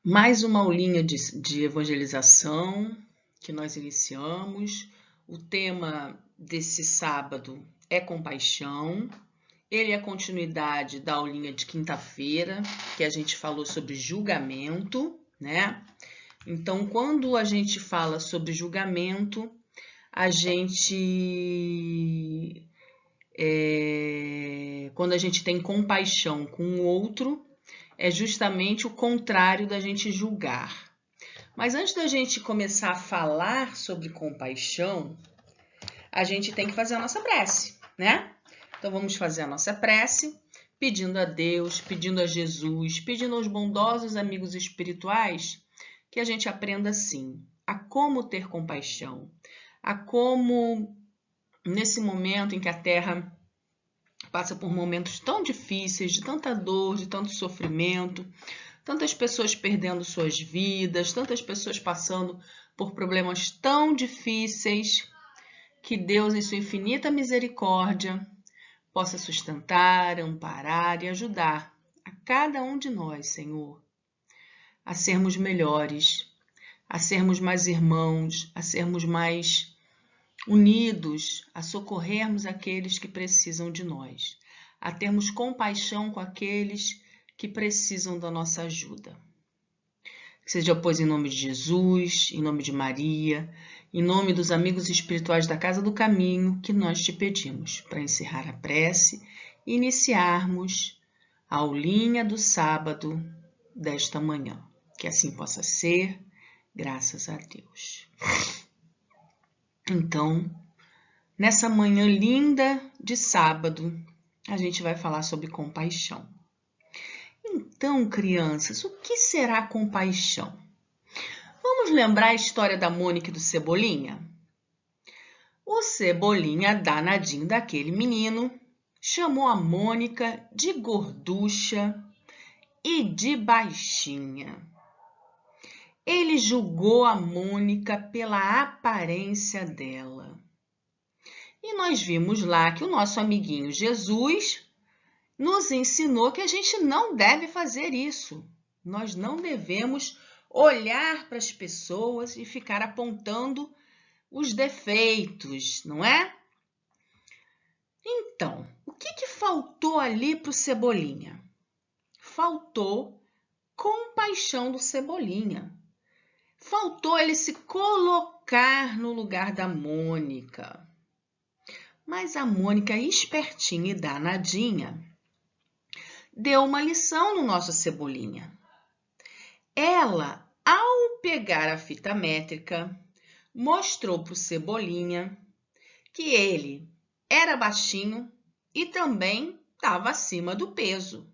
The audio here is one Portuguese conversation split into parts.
Mais uma aulinha de evangelização que nós iniciamos. O tema desse sábado é compaixão. Ele é a continuidade da aulinha de quinta-feira, que a gente falou sobre julgamento, né? Então, quando a gente fala sobre julgamento, quando a gente tem compaixão com o outro, é justamente o contrário da gente julgar. Mas antes da gente começar a falar sobre compaixão, a gente tem que fazer a nossa prece, né? Então vamos fazer a nossa prece, pedindo a Deus, pedindo a Jesus, pedindo aos bondosos amigos espirituais que a gente aprenda assim a como ter compaixão, a como nesse momento em que a Terra passa por momentos tão difíceis, de tanta dor, de tanto sofrimento, tantas pessoas perdendo suas vidas, tantas pessoas passando por problemas tão difíceis, que Deus, em sua infinita misericórdia, possa sustentar, amparar e ajudar a cada um de nós, Senhor, a sermos melhores, a sermos mais irmãos, a sermos mais unidos, a socorrermos aqueles que precisam de nós, a termos compaixão com aqueles que precisam da nossa ajuda. Seja pois em nome de Jesus, em nome de Maria, em nome dos amigos espirituais da Casa do Caminho, que nós te pedimos para encerrar a prece e iniciarmos a aulinha do sábado desta manhã. Que assim possa ser, graças a Deus. Então, nessa manhã linda de sábado, a gente vai falar sobre compaixão. Então, crianças, o que será compaixão? Vamos lembrar a história da Mônica e do Cebolinha? O Cebolinha, danadinho daquele menino, chamou a Mônica de gorducha e de baixinha. Ele julgou a Mônica pela aparência dela. E nós vimos lá que o nosso amiguinho Jesus nos ensinou que a gente não deve fazer isso. Nós não devemos olhar para as pessoas e ficar apontando os defeitos, não é? Então, o que faltou ali para o Cebolinha? Faltou compaixão do Cebolinha. Faltou ele se colocar no lugar da Mônica. Mas a Mônica, espertinha e danadinha, deu uma lição no nosso Cebolinha. Ela, ao pegar a fita métrica, mostrou para o Cebolinha que ele era baixinho e também estava acima do peso.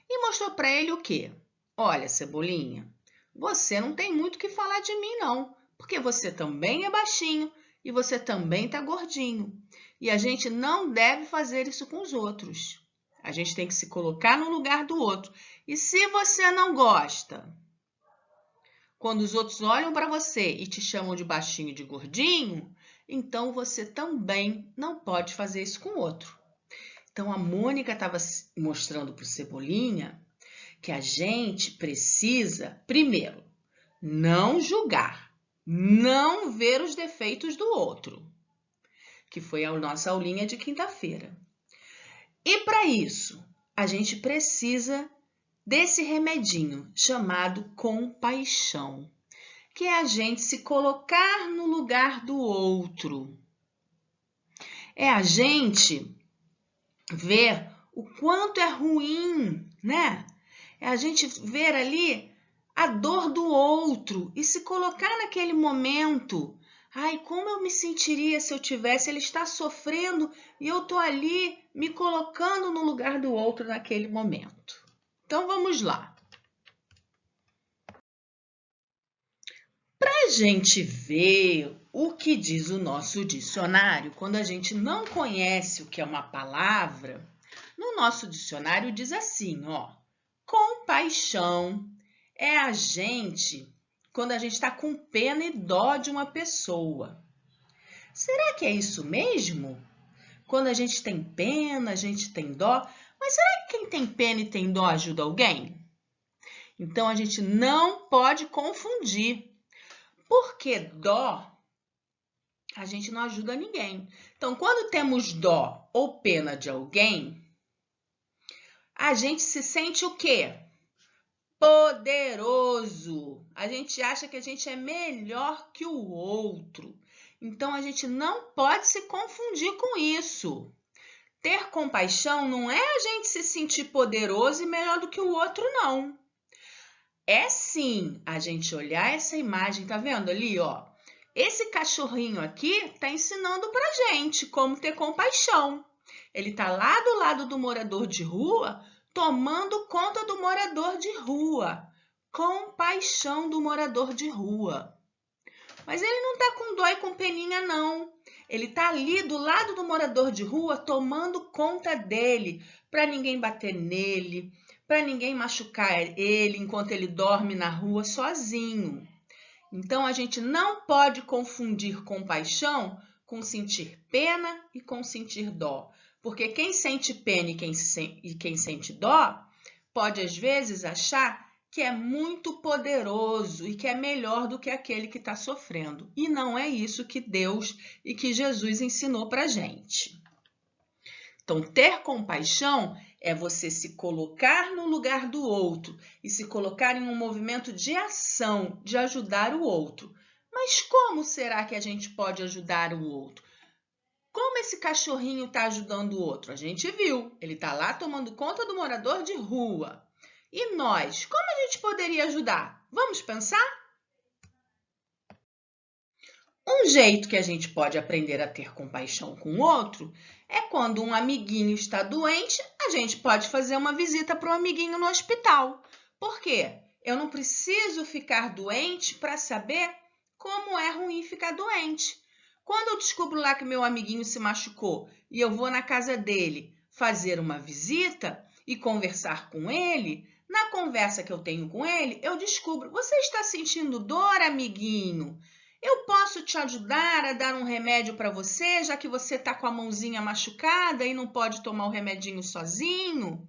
E mostrou para ele o quê? Olha, Cebolinha, você não tem muito o que falar de mim, não, porque você também é baixinho e você também está gordinho. E a gente não deve fazer isso com os outros. A gente tem que se colocar no lugar do outro. E se você não gosta, quando os outros olham para você e te chamam de baixinho e de gordinho, então você também não pode fazer isso com o outro. Então a Mônica estava mostrando para o Cebolinha que a gente precisa, primeiro, não julgar, não ver os defeitos do outro, que foi a nossa aulinha de quinta-feira. E para isso, a gente precisa desse remedinho chamado compaixão, que é a gente se colocar no lugar do outro. É a gente ver o quanto é ruim, né? É a gente ver ali a dor do outro e se colocar naquele momento. Ai, como eu me sentiria se eu tivesse, ele está sofrendo e eu estou ali me colocando no lugar do outro naquele momento. Então, vamos lá. Para a gente ver o que diz o nosso dicionário, quando a gente não conhece o que é uma palavra, no nosso dicionário diz assim, ó, compaixão é a gente, quando a gente está com pena e dó de uma pessoa. Será que é isso mesmo? Quando a gente tem pena, a gente tem dó, mas será que quem tem pena e tem dó ajuda alguém? Então, a gente não pode confundir. Porque dó, a gente não ajuda ninguém. Então, quando temos dó ou pena de alguém, a gente se sente o quê? Poderoso. A gente acha que a gente é melhor que o outro. Então, a gente não pode se confundir com isso. Ter compaixão não é a gente se sentir poderoso e melhor do que o outro, não. É sim a gente olhar essa imagem, tá vendo ali, ó? Esse cachorrinho aqui tá ensinando pra gente como ter compaixão. Ele tá lá do lado do morador de rua, tomando conta do morador de rua. Compaixão do morador de rua. Mas ele não tá com dó e com peninha, não. Ele tá ali do lado do morador de rua, tomando conta dele, para ninguém bater nele, para ninguém machucar ele enquanto ele dorme na rua sozinho. Então, a gente não pode confundir compaixão com sentir pena e com sentir dó. Porque quem sente pena e quem sente dó pode, às vezes, achar que é muito poderoso e que é melhor do que aquele que está sofrendo. E não é isso que Deus e que Jesus ensinou para a gente. Então, ter compaixão é você se colocar no lugar do outro e se colocar em um movimento de ação, de ajudar o outro. Mas como será que a gente pode ajudar o outro? Como esse cachorrinho está ajudando o outro? A gente viu, ele está lá tomando conta do morador de rua. E nós, como a gente poderia ajudar? Vamos pensar? Um jeito que a gente pode aprender a ter compaixão com o outro é quando um amiguinho está doente, a gente pode fazer uma visita para o amiguinho no hospital. Por quê? Eu não preciso ficar doente para saber como é ruim ficar doente. Quando eu descubro lá que meu amiguinho se machucou e eu vou na casa dele fazer uma visita e conversar com ele, na conversa que eu tenho com ele, eu descubro: você está sentindo dor, amiguinho? Eu posso te ajudar a dar um remédio para você, já que você está com a mãozinha machucada e não pode tomar o remedinho sozinho?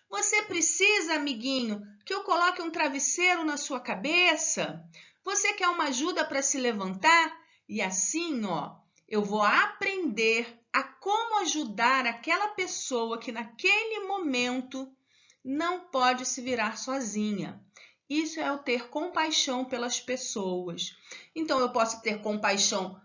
Você precisa, amiguinho, que eu coloque um travesseiro na sua cabeça? Você quer uma ajuda para se levantar? E assim, ó, eu vou aprender a como ajudar aquela pessoa que naquele momento não pode se virar sozinha. Isso é o ter compaixão pelas pessoas. Então, eu posso ter compaixão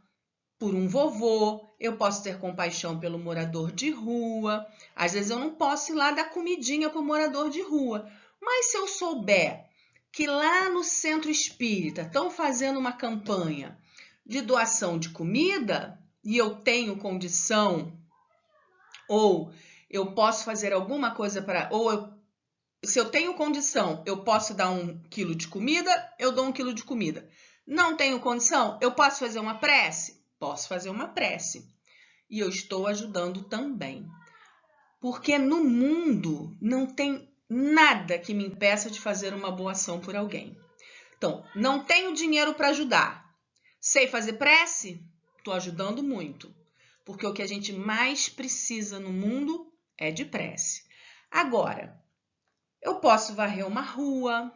por um vovô, eu posso ter compaixão pelo morador de rua. Às vezes eu não posso ir lá dar comidinha para o morador de rua. Mas se eu souber que lá no centro espírita estão fazendo uma campanha de doação de comida e eu tenho condição, ou eu posso fazer alguma coisa para... Se eu tenho condição, eu posso dar 1 quilo de comida, eu dou 1 quilo de comida. Não tenho condição, eu posso fazer uma prece? Posso fazer uma prece. E eu estou ajudando também. Porque no mundo não tem nada que me impeça de fazer uma boa ação por alguém. Então, não tenho dinheiro para ajudar. Sei fazer prece? Estou ajudando muito. Porque o que a gente mais precisa no mundo é de prece. Agora, eu posso varrer uma rua,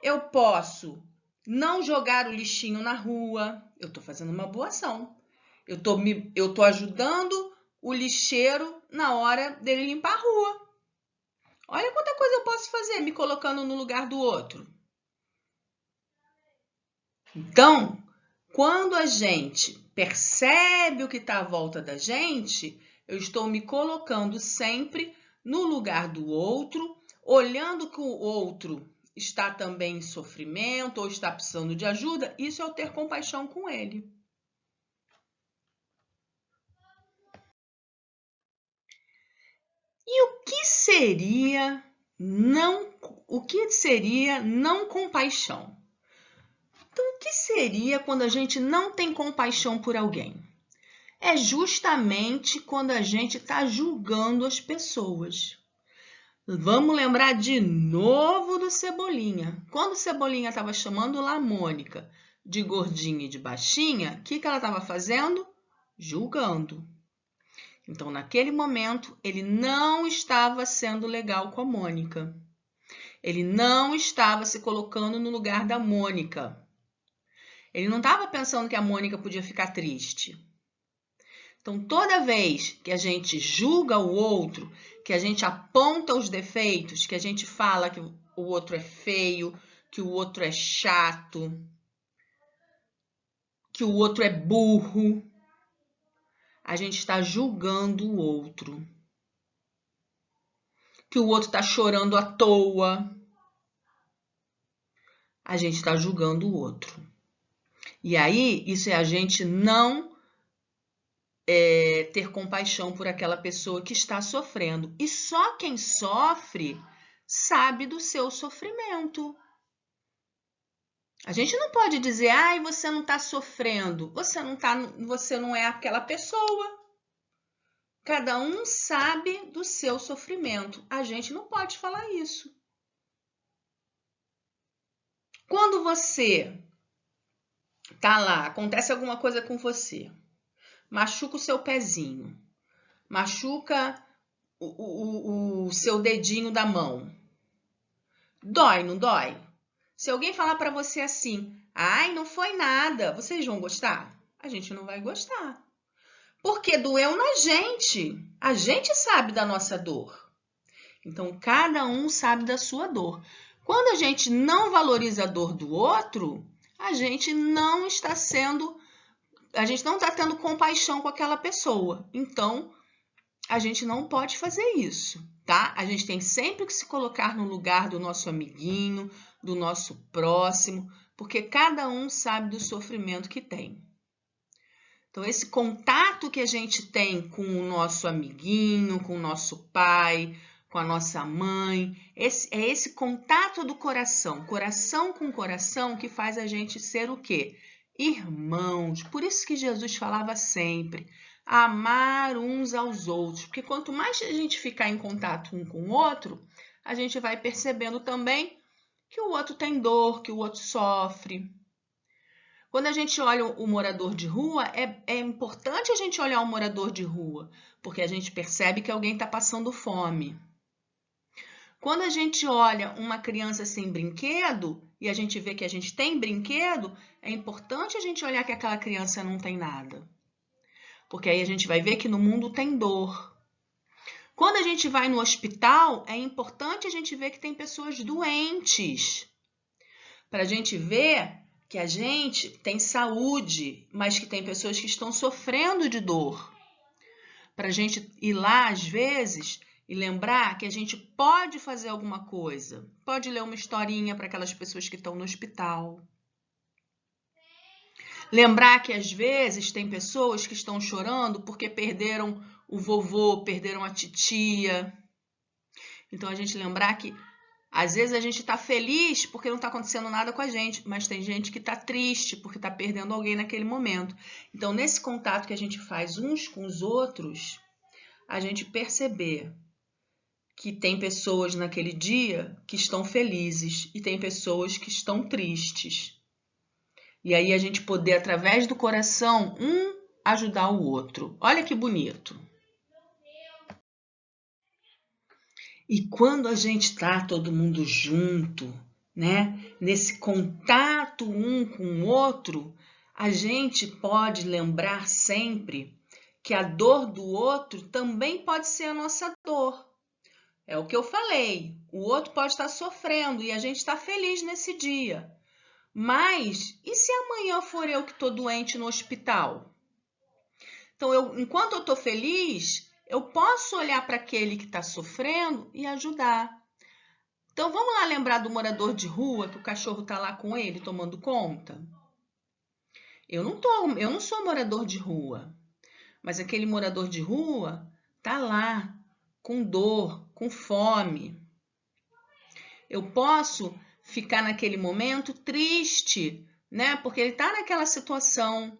eu posso não jogar o lixinho na rua, eu estou fazendo uma boa ação. Eu estou ajudando o lixeiro na hora dele limpar a rua. Olha quanta coisa eu posso fazer me colocando no lugar do outro. Então, quando a gente percebe o que está à volta da gente, eu estou me colocando sempre no lugar do outro, olhando que o outro está também em sofrimento ou está precisando de ajuda, isso é o ter compaixão com ele. E o que seria não compaixão? Então, o que seria quando a gente não tem compaixão por alguém? É justamente quando a gente está julgando as pessoas. Vamos lembrar de novo do Cebolinha. Quando o Cebolinha estava chamando lá a Mônica de gordinha e de baixinha, o que ela estava fazendo? Julgando. Então, naquele momento, ele não estava sendo legal com a Mônica. Ele não estava se colocando no lugar da Mônica. Ele não estava pensando que a Mônica podia ficar triste. Então, toda vez que a gente julga o outro, que a gente aponta os defeitos, que a gente fala que o outro é feio, que o outro é chato, que o outro é burro, a gente está julgando o outro. Que o outro está chorando à toa, a gente está julgando o outro. E aí, isso é a gente não ter compaixão por aquela pessoa que está sofrendo. E só quem sofre sabe do seu sofrimento. A gente não pode dizer, ai, você não está sofrendo, você não é aquela pessoa. Cada um sabe do seu sofrimento. A gente não pode falar isso. Quando você tá lá, acontece alguma coisa com você, machuca o seu pezinho, machuca o seu dedinho da mão. Dói, não dói? Se alguém falar para você assim, ai, não foi nada, vocês vão gostar? A gente não vai gostar. Porque doeu na gente. A gente sabe da nossa dor. Então, cada um sabe da sua dor. Quando a gente não valoriza a dor do outro, a gente não está tendo compaixão com aquela pessoa. Então, a gente não pode fazer isso, tá? A gente tem sempre que se colocar no lugar do nosso amiguinho, do nosso próximo, porque cada um sabe do sofrimento que tem. Então, esse contato que a gente tem com o nosso amiguinho, com o nosso pai, com a nossa mãe, é esse contato do coração com coração, que faz a gente ser o quê? Irmãos. Por isso que Jesus falava sempre, amar uns aos outros. Porque quanto mais a gente ficar em contato um com o outro, a gente vai percebendo também que o outro tem dor, que o outro sofre. Quando a gente olha o morador de rua, é importante a gente olhar o morador de rua, porque a gente percebe que alguém está passando fome. Quando a gente olha uma criança sem brinquedo e a gente vê que a gente tem brinquedo, é importante a gente olhar que aquela criança não tem nada. Porque aí a gente vai ver que no mundo tem dor. Quando a gente vai no hospital, é importante a gente ver que tem pessoas doentes. Para a gente ver que a gente tem saúde, mas que tem pessoas que estão sofrendo de dor. Para a gente ir lá, às vezes, e lembrar que a gente pode fazer alguma coisa. Pode ler uma historinha para aquelas pessoas que estão no hospital. Lembrar que, às vezes, tem pessoas que estão chorando porque perderam o vovô, perderam a titia. Então, a gente lembrar que às vezes a gente está feliz porque não está acontecendo nada com a gente, mas tem gente que está triste porque está perdendo alguém naquele momento. Então, nesse contato que a gente faz uns com os outros, a gente perceber que tem pessoas naquele dia que estão felizes e tem pessoas que estão tristes. E aí a gente poder, através do coração, ajudar o outro. Olha que bonito. E quando a gente está todo mundo junto, né, nesse contato um com o outro, a gente pode lembrar sempre que a dor do outro também pode ser a nossa dor. É o que eu falei, o outro pode estar sofrendo e a gente está feliz nesse dia. Mas e se amanhã for eu que estou doente no hospital? Então, enquanto eu estou feliz, eu posso olhar para aquele que está sofrendo e ajudar. Então, vamos lá lembrar do morador de rua, que o cachorro está lá com ele, tomando conta? Eu não sou morador de rua, mas aquele morador de rua está lá, com dor, com fome. Eu posso ficar naquele momento triste, né? Porque ele está naquela situação.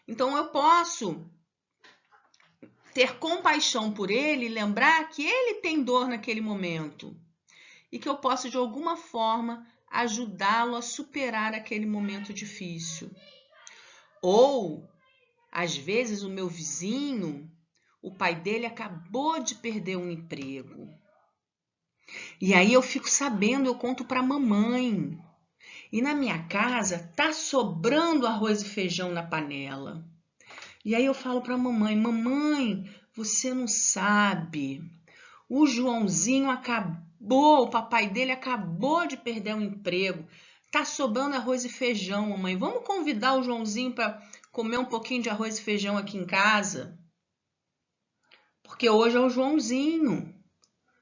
Então, eu posso ter compaixão por ele e lembrar que ele tem dor naquele momento e que eu posso, de alguma forma, ajudá-lo a superar aquele momento difícil. Ou, às vezes, o meu vizinho, o pai dele acabou de perder um emprego. E aí eu fico sabendo, eu conto para a mamãe. E na minha casa tá sobrando arroz e feijão na panela. E aí eu falo para a mamãe, mamãe, você não sabe, o Joãozinho acabou, o papai dele acabou de perder o emprego. Tá sobrando arroz e feijão, mamãe. Vamos convidar o Joãozinho para comer um pouquinho de arroz e feijão aqui em casa? Porque hoje é o Joãozinho.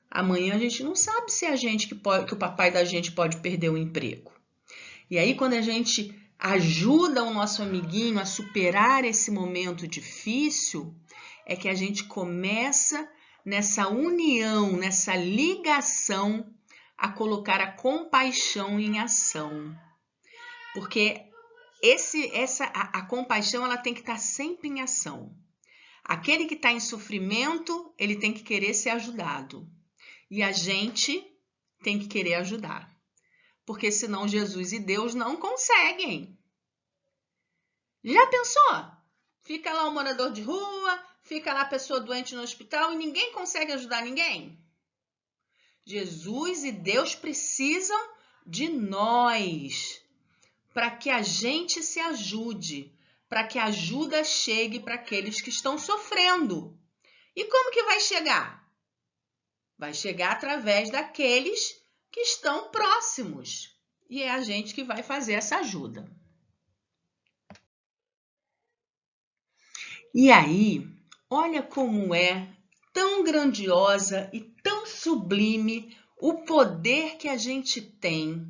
Amanhã a gente não sabe se é a gente que o papai da gente pode perder o emprego. E aí, quando a gente ajuda o nosso amiguinho a superar esse momento difícil, é que a gente começa nessa união, nessa ligação, a colocar a compaixão em ação. Porque a compaixão ela tem que estar sempre em ação. Aquele que está em sofrimento, ele tem que querer ser ajudado. E a gente tem que querer ajudar. Porque senão Jesus e Deus não conseguem. Já pensou? Fica lá um morador de rua, fica lá a pessoa doente no hospital e ninguém consegue ajudar ninguém? Jesus e Deus precisam de nós para que a gente se ajude, para que a ajuda chegue para aqueles que estão sofrendo. E como que vai chegar? Vai chegar através daqueles que estão próximos. E é a gente que vai fazer essa ajuda. E aí, olha como é tão grandiosa e tão sublime o poder que a gente tem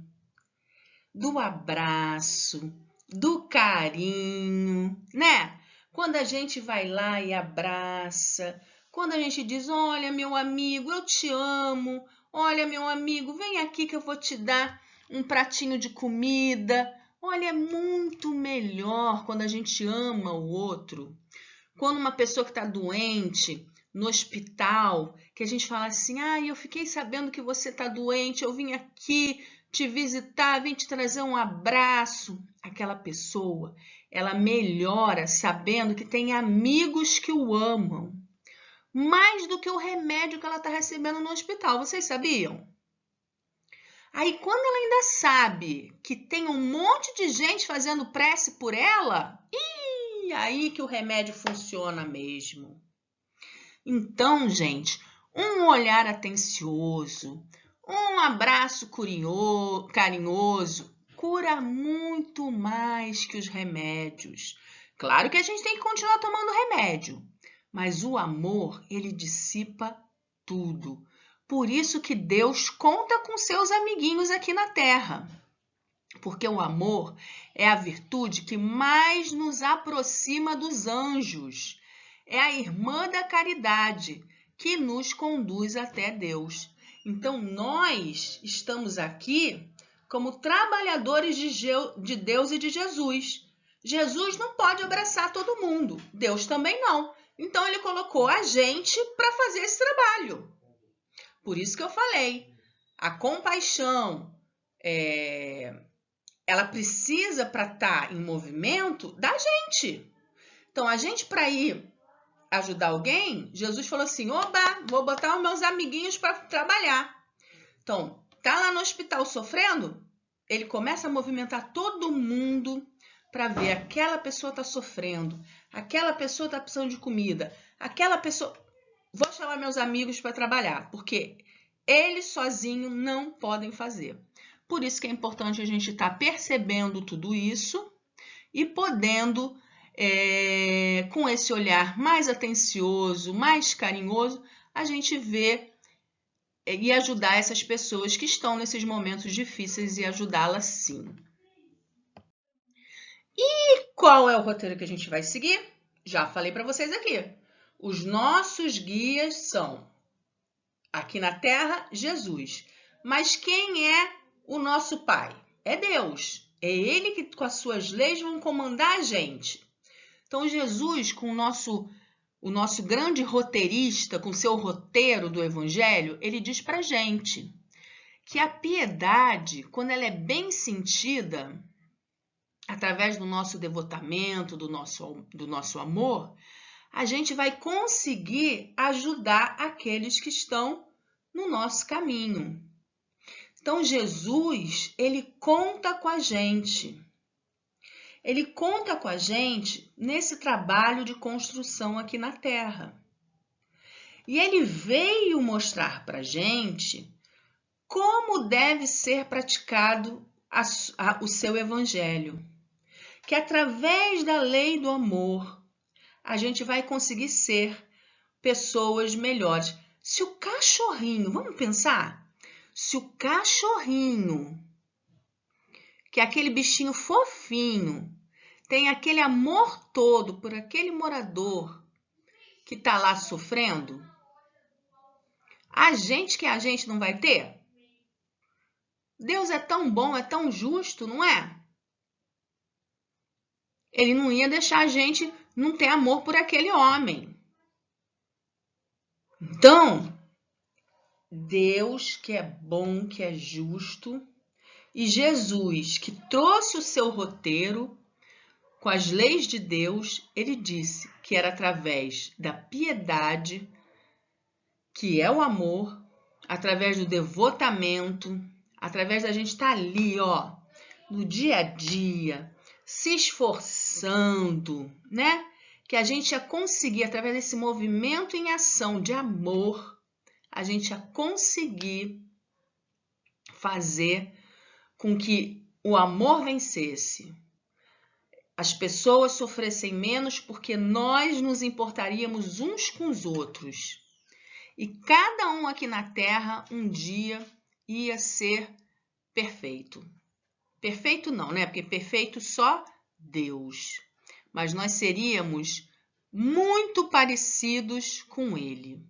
do abraço, do carinho, né? Quando a gente vai lá e abraça, quando a gente diz, olha, meu amigo, eu te amo, olha, meu amigo, vem aqui que eu vou te dar um pratinho de comida. Olha, é muito melhor quando a gente ama o outro. Quando uma pessoa que está doente no hospital, que a gente fala assim, eu fiquei sabendo que você está doente, eu vim aqui te visitar, vim te trazer um abraço. Aquela pessoa, ela melhora sabendo que tem amigos que o amam, mais do que o remédio que ela está recebendo no hospital. Vocês sabiam? Aí, quando ela ainda sabe que tem um monte de gente fazendo prece por ela, e aí que o remédio funciona mesmo. Então, gente, um olhar atencioso, um abraço carinhoso, cura muito mais que os remédios. Claro que a gente tem que continuar tomando remédio, mas o amor, ele dissipa tudo. Por isso que Deus conta com seus amiguinhos aqui na Terra. Porque o amor é a virtude que mais nos aproxima dos anjos. É a irmã da caridade que nos conduz até Deus. Então, nós estamos aqui como trabalhadores de Deus e de Jesus. Jesus não pode abraçar todo mundo, Deus também não. Então, ele colocou a gente para fazer esse trabalho. Por isso que eu falei, a compaixão, ela precisa, para estar em movimento, da gente. Então, a gente, para ir ajudar alguém, Jesus falou assim, oba, vou botar os meus amiguinhos para trabalhar. Então, tá lá no hospital sofrendo, ele começa a movimentar todo mundo para ver aquela pessoa está sofrendo, aquela pessoa está precisando de comida, aquela pessoa... Vou chamar meus amigos para trabalhar, porque eles sozinhos não podem fazer. Por isso que é importante a gente estar percebendo tudo isso e podendo, com esse olhar mais atencioso, mais carinhoso, a gente ver e ajudar essas pessoas que estão nesses momentos difíceis e ajudá-las sim. E qual é o roteiro que a gente vai seguir? Já falei para vocês aqui. Os nossos guias são, aqui na Terra, Jesus. Mas quem é o nosso Pai? É Deus. É Ele que, com as suas leis, vão comandar a gente. Então, Jesus, com o nosso grande roteirista, com seu roteiro do Evangelho, ele diz para a gente que a piedade, quando ela é bem sentida, através do nosso devotamento, do nosso amor, a gente vai conseguir ajudar aqueles que estão no nosso caminho. Então, Jesus, ele conta com a gente. Ele conta com a gente nesse trabalho de construção aqui na Terra. E ele veio mostrar para a gente como deve ser praticado o seu evangelho. Que através da lei do amor, a gente vai conseguir ser pessoas melhores. Se o cachorrinho, vamos pensar, se o cachorrinho, que é aquele bichinho fofinho, tem aquele amor todo por aquele morador que está lá sofrendo, a gente não vai ter? Deus é tão bom, é tão justo, não é? Ele não ia deixar a gente não ter amor por aquele homem. Então, Deus que é bom, que é justo, e Jesus que trouxe o seu roteiro com as leis de Deus, ele disse que era através da piedade, que é o amor, através do devotamento, através da gente estar ali, no dia a dia, se esforçando, né? Que a gente ia conseguir, através desse movimento em ação de amor, a gente ia conseguir fazer com que o amor vencesse. As pessoas sofressem menos porque nós nos importaríamos uns com os outros. E cada um aqui na Terra, um dia, ia ser perfeito. Perfeito não, né? Porque perfeito só Deus. Mas nós seríamos muito parecidos com Ele.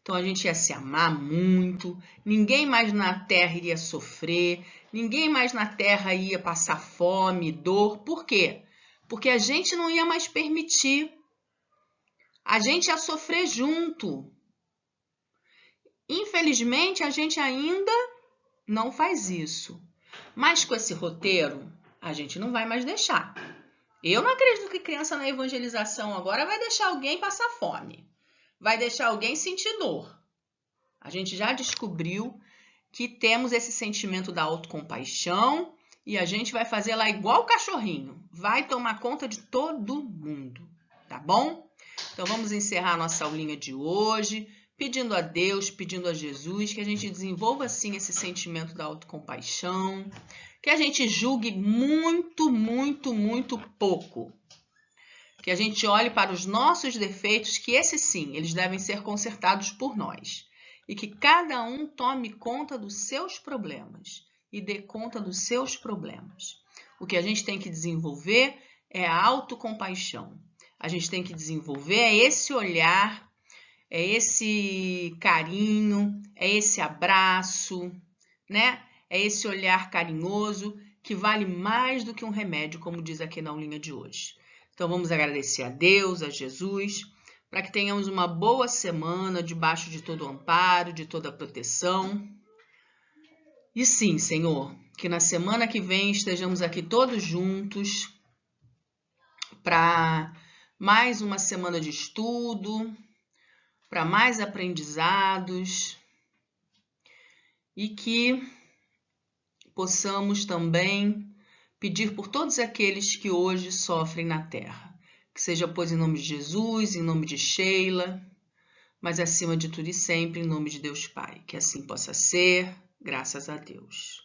Então a gente ia se amar muito, ninguém mais na Terra iria sofrer, ninguém mais na Terra ia passar fome, dor. Por quê? Porque a gente não ia mais permitir. A gente ia sofrer junto. Infelizmente, a gente ainda não faz isso. Mas com esse roteiro, a gente não vai mais deixar. Eu não acredito que criança na evangelização agora vai deixar alguém passar fome. Vai deixar alguém sentir dor. A gente já descobriu que temos esse sentimento da autocompaixão e a gente vai fazer lá igual o cachorrinho. Vai tomar conta de todo mundo, tá bom? Então vamos encerrar a nossa aulinha de hoje, pedindo a Deus, pedindo a Jesus que a gente desenvolva sim esse sentimento da autocompaixão, que a gente julgue muito, muito, muito pouco. Que a gente olhe para os nossos defeitos, que esses sim, eles devem ser consertados por nós. E que cada um tome conta dos seus problemas e dê conta dos seus problemas. O que a gente tem que desenvolver é a autocompaixão. A gente tem que desenvolver esse olhar, é esse carinho, é esse abraço, né? É esse olhar carinhoso que vale mais do que um remédio, como diz aqui na aulinha de hoje. Então vamos agradecer a Deus, a Jesus, para que tenhamos uma boa semana debaixo de todo o amparo, de toda a proteção. E sim, Senhor, que na semana que vem estejamos aqui todos juntos para mais uma semana de estudo, para mais aprendizados e que possamos também pedir por todos aqueles que hoje sofrem na terra. Que seja, pois, em nome de Jesus, em nome de Sheila, mas acima de tudo e sempre, em nome de Deus Pai. Que assim possa ser, graças a Deus.